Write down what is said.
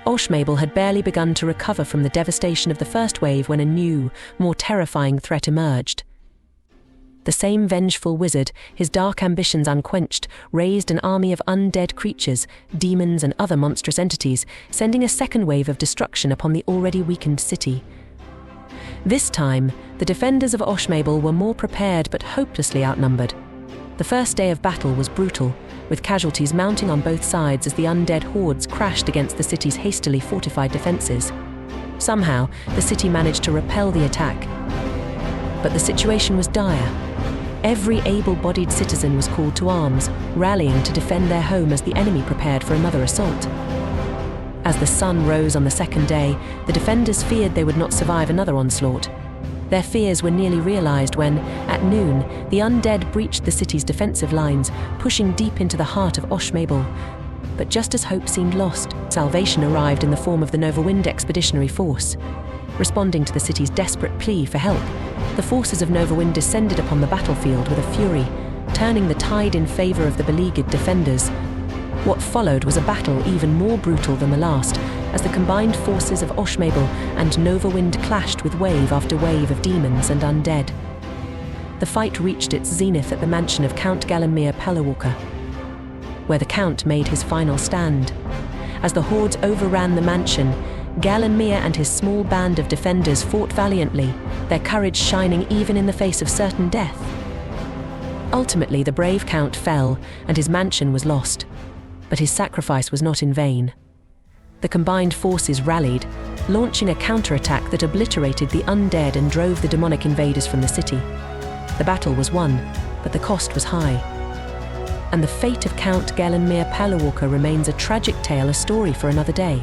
Oshmabel had barely begun to recover from the devastation of the first wave when a new, more terrifying threat emerged. The same vengeful wizard, his dark ambitions unquenched, raised an army of undead creatures, demons and other monstrous entities, sending a second wave of destruction upon the already weakened city. This time, the defenders of Oshmabel were more prepared but hopelessly outnumbered. The first day of battle was brutal, with casualties mounting on both sides as the undead hordes crashed against the city's hastily fortified defenses. Somehow, the city managed to repel the attack. But the situation was dire. Every able-bodied citizen was called to arms, rallying to defend their home as the enemy prepared for another assault. As the sun rose on the second day, the defenders feared they would not survive another onslaught. Their fears were nearly realized when, at noon, the undead breached the city's defensive lines, pushing deep into the heart of Oshmabel. But just as hope seemed lost, salvation arrived in the form of the Novawind Expeditionary Force. Responding to the city's desperate plea for help, the forces of Novawind descended upon the battlefield with a fury, turning the tide in favor of the beleaguered defenders. What followed was a battle even more brutal than the last, as the combined forces of Oshmabel and Novawind clashed with wave after wave of demons and undead. The fight reached its zenith at the mansion of Count Gallenmere Pelawalker, where the Count made his final stand. As the hordes overran the mansion, Gallenmere and his small band of defenders fought valiantly, their courage shining even in the face of certain death. Ultimately, the brave Count fell, and his mansion was lost. But his sacrifice was not in vain. The combined forces rallied, launching a counterattack that obliterated the undead and drove the demonic invaders from the city. The battle was won, but the cost was high. And the fate of Count Gallenmere Pelawalker remains a tragic tale, a story for another day.